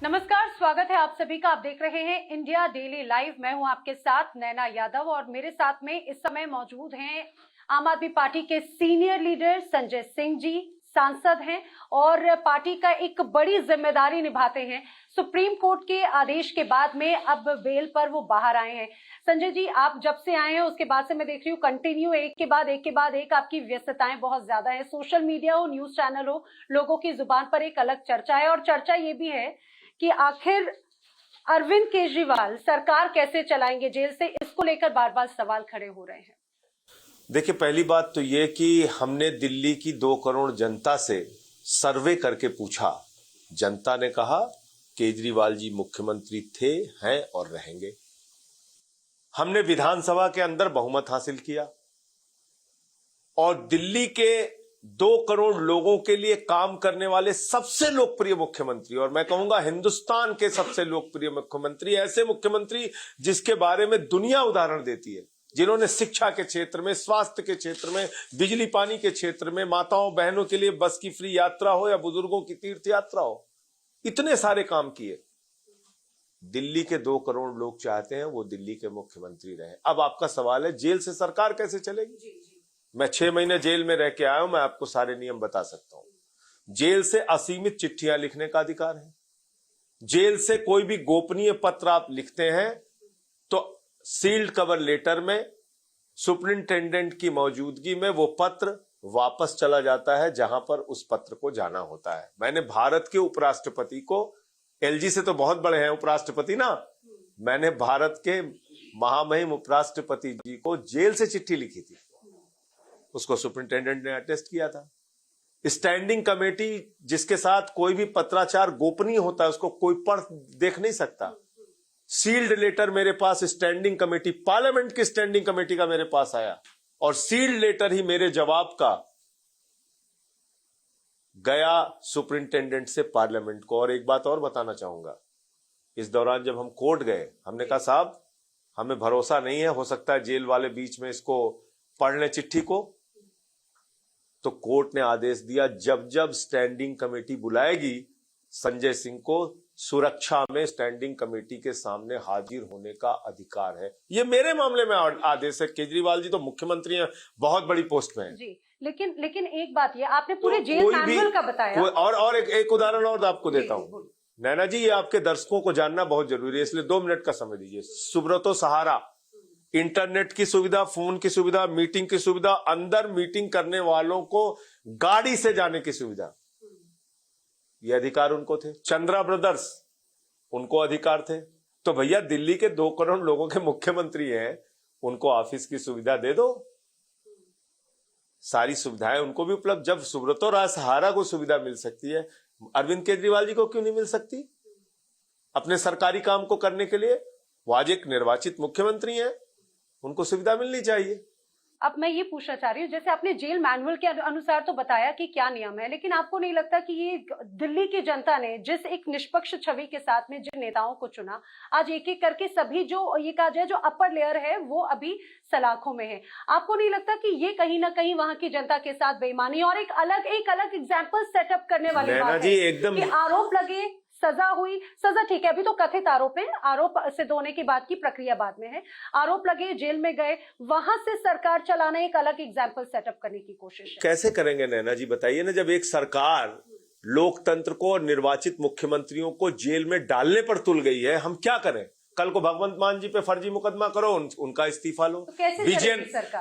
नमस्कार, स्वागत है आप सभी का। आप देख रहे हैं इंडिया डेली लाइव। मैं हूं आपके साथ नैना यादव और मेरे साथ में इस समय मौजूद हैं आम आदमी पार्टी के सीनियर लीडर संजय सिंह जी, सांसद हैं और पार्टी का एक बड़ी जिम्मेदारी निभाते हैं। सुप्रीम कोर्ट के आदेश के बाद में अब बेल पर वो बाहर आए हैं। संजय जी, आप जब से आए हैं उसके बाद से मैं देख रही हूँ कंटिन्यू एक के बाद एक आपकी व्यस्तताएं बहुत ज्यादा है। सोशल मीडिया हो, न्यूज चैनल हो, लोगों की जुबान पर एक अलग चर्चा है और चर्चा ये भी है कि आखिर अरविंद केजरीवाल सरकार कैसे चलाएंगे जेल से, इसको लेकर बार बार सवाल खड़े हो रहे हैं। देखिए, पहली बात तो ये कि हमने दिल्ली की 2 करोड़ जनता से सर्वे करके पूछा। जनता ने कहा केजरीवाल जी मुख्यमंत्री थे, हैं और रहेंगे। हमने विधानसभा के अंदर बहुमत हासिल किया और दिल्ली के 2 करोड़ लोगों के लिए काम करने वाले सबसे लोकप्रिय मुख्यमंत्री, और मैं कहूंगा हिंदुस्तान के सबसे लोकप्रिय मुख्यमंत्री, ऐसे मुख्यमंत्री जिसके बारे में दुनिया उदाहरण देती है, जिन्होंने शिक्षा के क्षेत्र में, स्वास्थ्य के क्षेत्र में, बिजली पानी के क्षेत्र में, माताओं बहनों के लिए बस की फ्री यात्रा हो या बुजुर्गों की तीर्थ यात्रा हो, इतने सारे काम किए। दिल्ली के 2 करोड़ लोग चाहते हैं वो दिल्ली के मुख्यमंत्री रहे। अब आपका सवाल है जेल से सरकार कैसे चलेगी? मैं 6 महीने जेल में रह के आया हूं, मैं आपको सारे नियम बता सकता हूं। जेल से असीमित चिट्ठियां लिखने का अधिकार है। जेल से कोई भी गोपनीय पत्र आप लिखते हैं तो सील्ड कवर लेटर में सुपरिंटेंडेंट की मौजूदगी में वो पत्र वापस चला जाता है जहां पर उस पत्र को जाना होता है। मैंने भारत के उपराष्ट्रपति को, एलजी से तो बहुत बड़े हैं उपराष्ट्रपति ना, मैंने भारत के महामहिम उपराष्ट्रपति जी को जेल से चिट्ठी लिखी थी, उसको सुपरिंटेंडेंट ने अटेस्ट किया था। स्टैंडिंग कमेटी जिसके साथ कोई भी पत्राचार गोपनीय होता है उसको कोई पढ़ देख नहीं सकता। सील्ड लेटर मेरे पास स्टैंडिंग कमेटी, पार्लियामेंट की स्टैंडिंग कमेटी का मेरे पास आया और सील्ड लेटर ही मेरे जवाब का गया सुपरिंटेंडेंट से पार्लियामेंट को। और एक बात और बताना चाहूंगा, इस दौरान जब हम कोर्ट गए, हमने कहा साहब हमें भरोसा नहीं है, हो सकता है जेल वाले बीच में इसको पढ़ लें चिट्ठी को, तो कोर्ट ने आदेश दिया जब जब स्टैंडिंग कमेटी बुलाएगी संजय सिंह को सुरक्षा में स्टैंडिंग कमेटी के सामने हाजिर होने का अधिकार है। ये मेरे मामले में आदेश है। केजरीवाल जी तो मुख्यमंत्री हैं, बहुत बड़ी पोस्ट में हैं जी। लेकिन एक बात ये आपने पूरे जेल मैनुअल का बताया। और एक उदाहरण और आपको देता हूं नैना जी, ये आपके दर्शकों को जानना बहुत जरूरी है, इसलिए 2 मिनट का समय दीजिए। सुब्रतो सहारा, इंटरनेट की सुविधा, फोन की सुविधा, मीटिंग की सुविधा, अंदर मीटिंग करने वालों को गाड़ी से जाने की सुविधा, ये अधिकार उनको थे। चंद्रा ब्रदर्स, उनको अधिकार थे। तो भैया दिल्ली के 2 करोड़ लोगों के मुख्यमंत्री हैं, उनको ऑफिस की सुविधा दे दो, सारी सुविधाएं उनको भी उपलब्ध। जब सुब्रतो सहारा को सुविधा मिल सकती है, अरविंद केजरीवाल जी को क्यों नहीं मिल सकती अपने सरकारी काम को करने के लिए? वो आज एक निर्वाचित मुख्यमंत्री हैं, उनको सुविधा मिलनी चाहिए। अब मैं ये पूछना चाह रही हूँ, जैसे आपने जेल मैनुअल के अनुसार तो बताया कि क्या नियम है, लेकिन आपको नहीं लगता कि ये दिल्ली की जनता ने जिस एक निष्पक्ष छवि के साथ में जिन नेताओं को चुना, आज एक एक करके सभी जो ये कहा जाए जो अपर लेयर है वो अभी सलाखों में है, आपको नहीं लगता कि ये कहीं ना कहीं वहां की जनता के साथ बेईमानी और एक अलग एग्जाम्पल सेटअप करने वाली बात है एकदम कि आरोप लगे, सजा हुई, सजा ठीक है, अभी तो कथित आरोप है, आरोप सिद्ध होने के बाद की प्रक्रिया बाद में है, आरोप लगे, जेल में गए, वहां से सरकार चलाना एक अलग एग्जाम्पल सेटअप करने की कोशिश है। कैसे करेंगे नैना जी, बताइए ना। जब एक सरकार लोकतंत्र को और निर्वाचित मुख्यमंत्रियों को जेल में डालने पर तुल गई है, हम क्या करें? कल को भगवंत मान जी पे फर्जी मुकदमा करो, उनका इस्तीफा लो। तो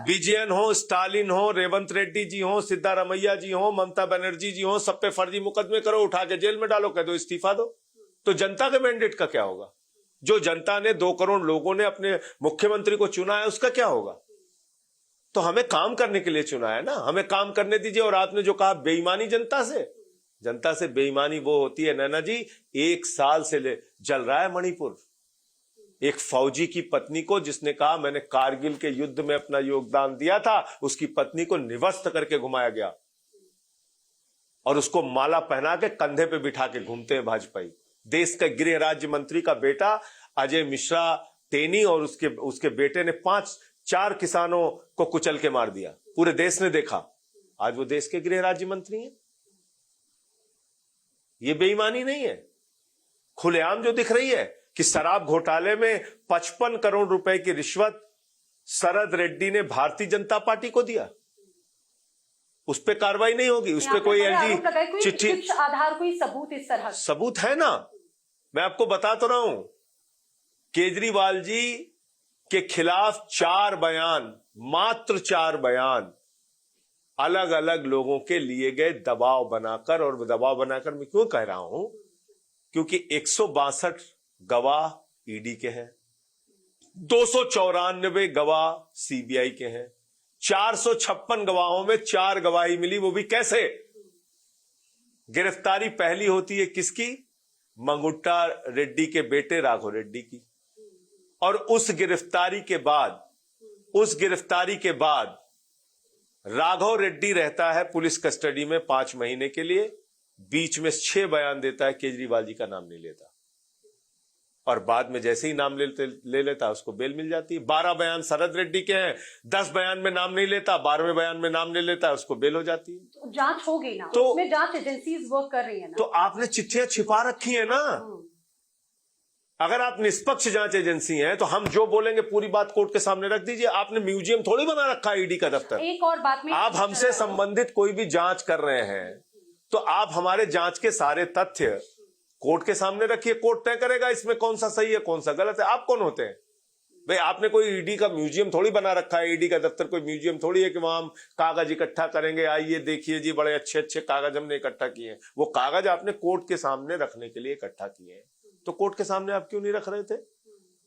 विजयन हो, स्टालिन हो, रेवंत रेड्डी जी हो, सिद्धारमैया जी हो, ममता बनर्जी जी हो, सब पे फर्जी मुकदमे करो, उठा के जेल में डालो, कह दो इस्तीफा दो। तो जनता के मैंडेट का क्या होगा? जो जनता ने 2 करोड़ लोगों ने अपने मुख्यमंत्री को चुना है उसका क्या होगा? तो हमें काम करने के लिए चुना है ना, हमें काम करने दीजिए। और आपने जो कहा बेईमानी जनता से बेईमानी वो होती है नैना जी, 1 साल से जल रहा है मणिपुर। एक फौजी की पत्नी को जिसने कहा मैंने कारगिल के युद्ध में अपना योगदान दिया था, उसकी पत्नी को निवस्त करके घुमाया गया और उसको माला पहना के कंधे पे बिठा के घूमते हैं भाजपाई। देश का गृह राज्य मंत्री का बेटा अजय मिश्रा तेनी और उसके बेटे ने 4 किसानों को कुचल के मार दिया, पूरे देश ने देखा। आज वो देश के गृह राज्य मंत्री हैं। ये बेईमानी नहीं है? खुलेआम जो दिख रही है कि शराब घोटाले में 55 करोड़ रुपए की रिश्वत शरद रेड्डी ने भारतीय जनता पार्टी को दिया, उस पर कार्रवाई नहीं होगी, उस पर कोई एलजी चिट्ठी आधार कोई सबूत इस तरह सबूत है ना। मैं आपको बता तो रहा हूं, केजरीवाल जी के खिलाफ 4 बयान, मात्र 4 बयान अलग अलग लोगों के लिए गए दबाव बनाकर। और दबाव बनाकर मैं क्यों कह रहा हूं, क्योंकि 162 गवाह ईडी के हैं, 294 गवाह सीबीआई के हैं, 456 गवाहों में 4 गवाही मिली, वो भी कैसे? गिरफ्तारी पहली होती है किसकी? मंगुट्टा रेड्डी के बेटे राघव रेड्डी की। और उस गिरफ्तारी के बाद राघव रेड्डी रहता है पुलिस कस्टडी में 5 महीने के लिए, बीच में 6 बयान देता है, केजरीवाल जी का नाम नहीं लेता, और बाद में जैसे ही नाम ले लेता उसको बेल मिल जाती है। 12 बयान शरद रेड्डी के हैं, 10 बयान में नाम नहीं लेता, 12वें बयान में नाम ले लेता है, उसको बेल हो जाती है। तो जांच हो गई ना, तो उसमें जांच एजेंसीज वर्क कर रही है ना। तो आपने चिट्ठियां छिपा रखी है ना। अगर आप निष्पक्ष जांच एजेंसी हैं तो हम जो बोलेंगे पूरी बात कोर्ट के सामने रख दीजिए। आपने म्यूजियम थोड़ी बना रखा है ईडी का दफ्तर। एक और बात में आप हमसे संबंधित कोई भी जांच कर रहे हैं तो आप हमारे जांच के सारे तथ्य कोर्ट के सामने रखिए, कोर्ट तय करेगा इसमें कौन सा सही है कौन सा गलत है। आप कौन होते हैं भाई? आपने कोई ईडी का म्यूजियम थोड़ी बना रखा है। ईडी का दफ्तर कोई म्यूजियम थोड़ी है कि वहां हम कागज इकट्ठा करेंगे, आइए देखिए जी बड़े अच्छे अच्छे कागज हमने इकट्ठा किए हैं। वो कागज आपने कोर्ट के सामने रखने के लिए इकट्ठा किए हैं, तो कोर्ट के सामने आप क्यों नहीं रख रहे थे?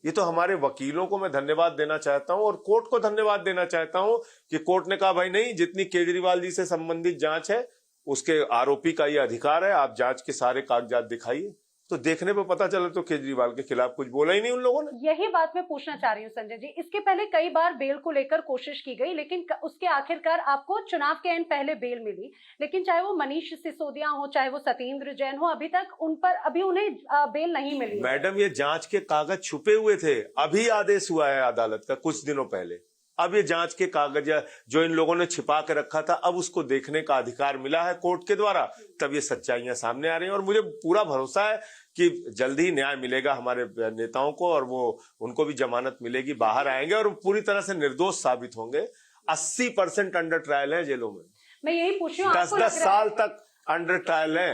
ये तो हमारे वकीलों को मैं धन्यवाद देना चाहता हूं और कोर्ट को धन्यवाद देना चाहता हूं कि कोर्ट ने कहा भाई नहीं, जितनी केजरीवाल जी से संबंधित जांच है उसके आरोपी का ये अधिकार है, आप जांच के सारे कागजात दिखाइए। तो देखने पे पता चला तो केजरीवाल के खिलाफ कुछ बोला ही नहीं उन लोगों ने। यही बात मैं पूछना चाह रही हूँ संजय जी। इसके पहले कई बार बेल को लेकर कोशिश की गई, लेकिन उसके आखिरकार आपको चुनाव के एंड पहले बेल मिली। लेकिन चाहे वो मनीष सिसोदिया हो, चाहे वो सत्येंद्र जैन हो, अभी उन्हें बेल नहीं मिली। मैडम, ये जांच के कागज छुपे हुए थे, अभी आदेश हुआ है अदालत का कुछ दिनों पहले। अब ये जांच के कागज जो इन लोगों ने छिपा के रखा था, अब उसको देखने का अधिकार मिला है कोर्ट के द्वारा, तब ये सच्चाइयां सामने आ रही हैं। और मुझे पूरा भरोसा है कि जल्दी ही न्याय मिलेगा हमारे नेताओं को, और वो उनको भी जमानत मिलेगी, बाहर आएंगे और पूरी तरह से निर्दोष साबित होंगे। 80% अंडर ट्रायल है जेलों में। मैं यही पूछ रही हूँ, 10-10 साल तक अंडर ट्रायल है।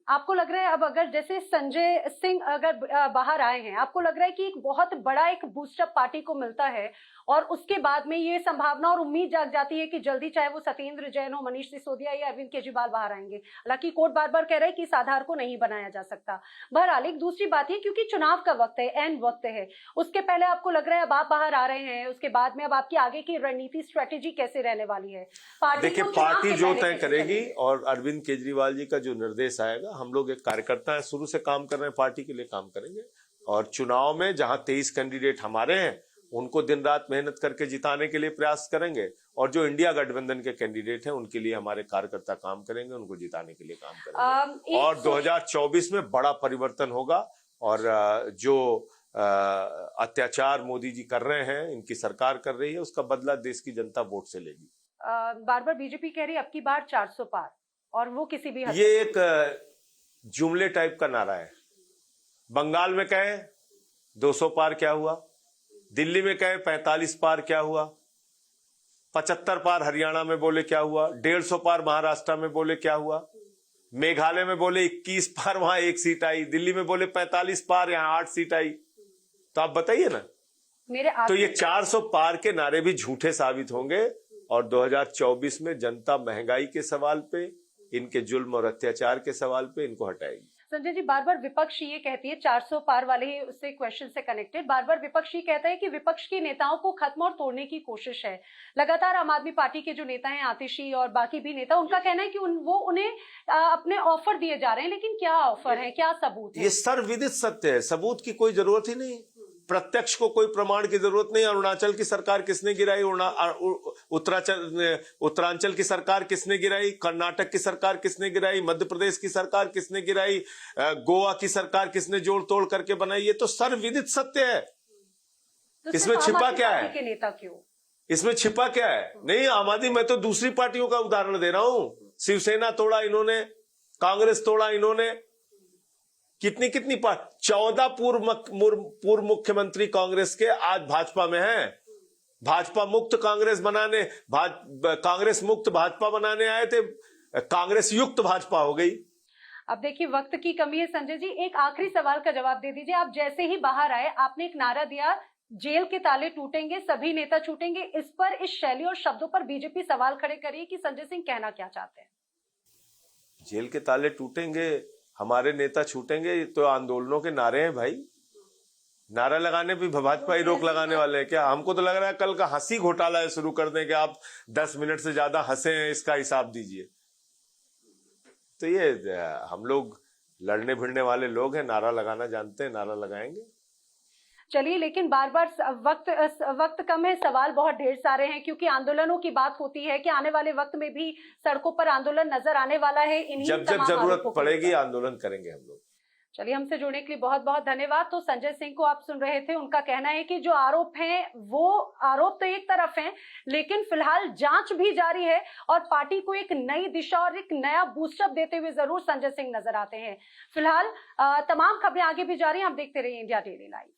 आपको लग रहा है अब अगर जैसे संजय सिंह अगर बाहर आए हैं, आपको लग रहा है कि एक बहुत बड़ा एक बूस्टअप पार्टी को मिलता है और उसके बाद में ये संभावना और उम्मीद जाग जाती है कि जल्दी चाहे वो सत्येंद्र जैन हो, मनीष सिसोदिया या अरविंद केजरीवाल बाहर आएंगे। हालांकि कोर्ट बार बार कह रहा है कि इस आधार को नहीं बनाया जा सकता। बहरहाल एक दूसरी बात है, क्योंकि चुनाव का वक्त है, एंड वक्त है, उसके पहले आपको लग रहा है अब आप बाहर आ रहे हैं, उसके बाद में अब आपकी आगे की रणनीति स्ट्रेटेजी कैसे रहने वाली है? देखिए, पार्टी जो तय करेगी और अरविंद केजरीवाल जी का जो निर्देश आएगा, हम लोग एक कार्यकर्ता है, शुरू से काम कर रहे हैं, पार्टी के लिए काम करेंगे। और चुनाव में जहां 23 कैंडिडेट हमारे हैं उनको दिन रात मेहनत करके जिताने के लिए प्रयास करेंगे, और जो इंडिया गठबंधन के कैंडिडेट हैं उनके लिए हमारे कार्यकर्ता काम करेंगे, उनको जिताने के लिए काम करेंगे। और 2024 में बड़ा परिवर्तन होगा, और जो अत्याचार मोदी जी कर रहे हैं, इनकी सरकार कर रही है, उसका बदला देश की जनता वोट से लेगी। बार बार बीजेपी कह रही है अब की बार 400 पार, और वो किसी भी ये एक जुमले टाइप का नारा है। बंगाल में कहे 200 पार क्या हुआ, दिल्ली में कहे 45 पार क्या हुआ, 75 पार हरियाणा में बोले क्या हुआ, 150 पार महाराष्ट्र में बोले क्या हुआ, मेघालय में बोले 21 पार, वहां 1 सीट आई, दिल्ली में बोले 45 पार, यहां 8 सीट आई। तो आप बताइए ना, तो ये 400 पार के नारे भी झूठे साबित होंगे, और 2024 में जनता महंगाई के सवाल पे, इनके जुल्म और अत्याचार के सवाल पे इनको हटाएगी। संजय जी, बार बार विपक्ष ये कहती है, 400 पार वाले ही उससे क्वेश्चन से कनेक्टेड, बार बार विपक्ष ये कहता है कि विपक्ष के नेताओं को खत्म और तोड़ने की कोशिश है। लगातार आम आदमी पार्टी के जो नेता हैं, आतिशी और बाकी भी नेता, उनका कहना है कि उन्हें अपने ऑफर दिए जा रहे हैं, लेकिन क्या ऑफर है, क्या सबूत है? ये सर्वविदित सत्य है, सबूत की कोई जरूरत ही नहीं, प्रत्यक्ष को कोई प्रमाण की जरूरत नहीं। अरुणाचल की सरकार किसने गिराई, उत्तरांचल की सरकार किसने गिराई, कर्नाटक की सरकार किसने गिराई, मध्य प्रदेश की सरकार किसने गिराई, गोवा की सरकार किसने जोड़ तोड़ करके बनाई, ये तो सर्वविदित सत्य है। तो इसमें छिपा क्या है? के नेता क्यों? इसमें छिपा क्या है? नहीं, आम आदमी, मैं तो दूसरी पार्टियों का उदाहरण दे रहा हूं। शिवसेना तोड़ा इन्होंने, कांग्रेस तोड़ा इन्होंने, कितनी कितनी 14 पूर्व मुख्यमंत्री कांग्रेस के आज भाजपा में हैं। भाजपा मुक्त कांग्रेस बनाने, कांग्रेस मुक्त भाजपा बनाने आए थे, कांग्रेस युक्त भाजपा हो गई। अब देखिए वक्त की कमी है संजय जी, एक आखिरी सवाल का जवाब दे दीजिए। आप जैसे ही बाहर आए आपने एक नारा दिया, जेल के ताले टूटेंगे, सभी नेता छूटेंगे। इस पर, इस शैली और शब्दों पर बीजेपी सवाल खड़े करिए कि संजय सिंह कहना क्या चाहते हैं। जेल के ताले टूटेंगे, हमारे नेता छूटेंगे, ये तो आंदोलनों के नारे हैं भाई। नारा लगाने भी भाजपा ही रोक लगाने वाले हैं क्या? हमको तो लग रहा है कल का हंसी घोटाला है शुरू कर दें कि आप 10 मिनट से ज्यादा हंसे हैं, इसका हिसाब दीजिए। तो ये हम लोग लड़ने भिड़ने वाले लोग हैं, नारा लगाना जानते हैं, नारा लगाएंगे। चलिए, लेकिन बार बार वक्त कम है, सवाल बहुत ढेर सारे हैं, क्योंकि आंदोलनों की बात होती है कि आने वाले वक्त में भी सड़कों पर आंदोलन नजर आने वाला है। जब जरूरत पड़ेगी आंदोलन करेंगे हम लोग। चलिए, हमसे जुड़ने के लिए बहुत बहुत धन्यवाद। तो संजय सिंह को आप सुन रहे थे, उनका कहना है कि जो आरोप हैं वो आरोप तो एक तरफ हैं, लेकिन फिलहाल जांच भी जारी है और पार्टी को एक नई दिशा और एक नया बूस्टअप देते हुए जरूर संजय सिंह नजर आते हैं। फिलहाल तमाम खबरें आगे भी जारी हैं, आप देखते रहिए इंडिया डेली लाइव।